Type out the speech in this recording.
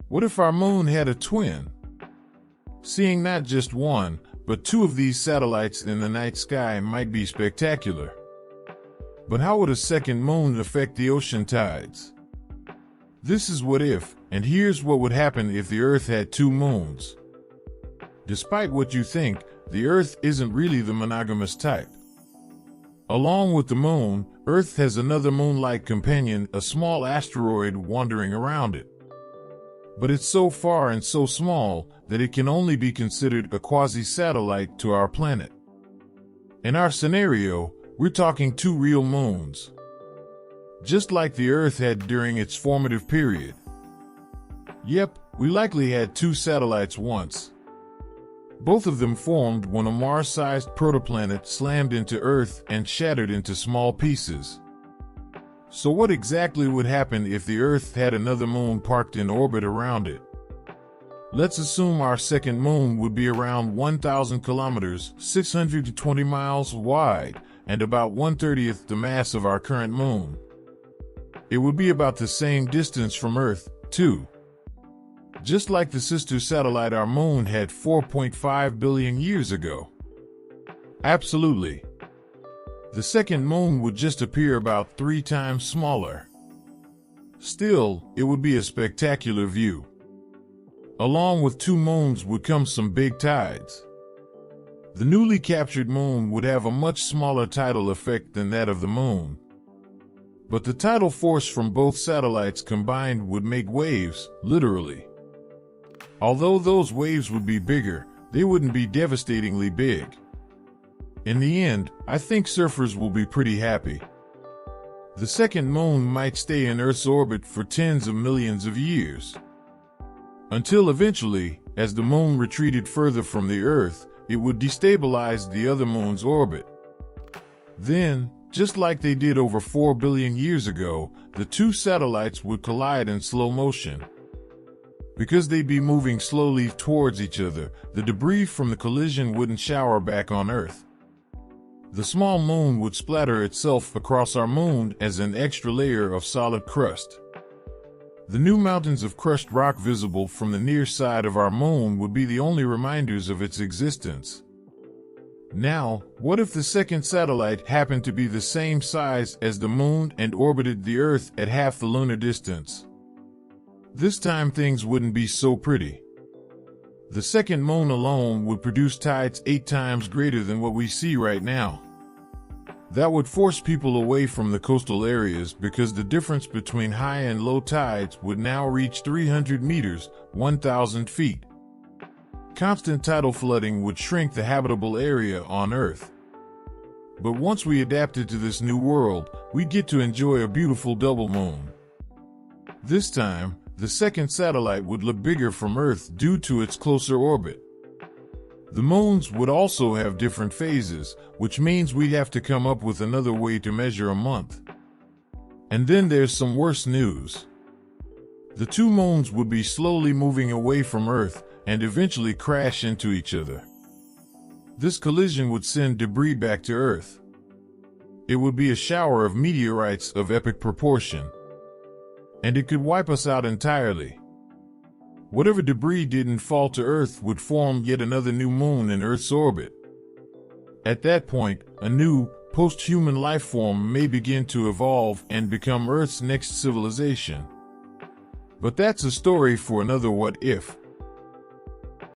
What if our moon had a twin? Seeing not just one, but two of these satellites in the night sky might be spectacular. But how would a second moon affect the ocean tides? This is what if, and here's what would happen if the Earth had two moons. Despite what you think, the Earth isn't really the monogamous type. Along with the moon, Earth has another moon-like companion, a small asteroid wandering around it. But it's so far and so small that it can only be considered a quasi-satellite to our planet. In our scenario, we're talking two real moons, just like the Earth had during its formative period. Yep, we likely had two satellites once. Both of them formed when a Mars-sized protoplanet slammed into Earth and shattered into small pieces. So what exactly would happen if the Earth had another moon parked in orbit around it? Let's assume our second moon would be around 1,000 kilometers, 620 miles wide, and about 1/30th the mass of our current moon. It would be about the same distance from Earth, too. Just like the sister satellite our moon had 4.5 billion years ago. Absolutely. The second moon would just appear about 3 times smaller. Still, it would be a spectacular view. Along with two moons would come some big tides. The newly captured moon would have a much smaller tidal effect than that of the moon. But the tidal force from both satellites combined would make waves, literally. Although those waves would be bigger, they wouldn't be devastatingly big. In the end, I think surfers will be pretty happy. The second moon might stay in Earth's orbit for tens of millions of years. Until eventually, as the moon retreated further from the Earth, it would destabilize the other moon's orbit. Then, just like they did over 4 billion years ago, the two satellites would collide in slow motion. Because they'd be moving slowly towards each other, the debris from the collision wouldn't shower back on Earth. The small moon would splatter itself across our moon as an extra layer of solid crust. The new mountains of crushed rock visible from the near side of our moon would be the only reminders of its existence. Now, what if the second satellite happened to be the same size as the moon and orbited the Earth at half the lunar distance? This time things wouldn't be so pretty. The second moon alone would produce tides 8 times greater than what we see right now. That would force people away from the coastal areas because the difference between high and low tides would now reach 300 meters, 1,000 feet. Constant tidal flooding would shrink the habitable area on Earth. But once we adapted to this new world, we'd get to enjoy a beautiful double moon. This time, the second satellite would look bigger from Earth due to its closer orbit. The moons would also have different phases, which means we'd have to come up with another way to measure a month. And then there's some worse news. The two moons would be slowly moving away from Earth and eventually crash into each other. This collision would send debris back to Earth. It would be a shower of meteorites of epic proportion. And it could wipe us out entirely. Whatever debris didn't fall to Earth would form yet another new moon in Earth's orbit. At that point, a new, post-human life form may begin to evolve and become Earth's next civilization. But that's a story for another what if.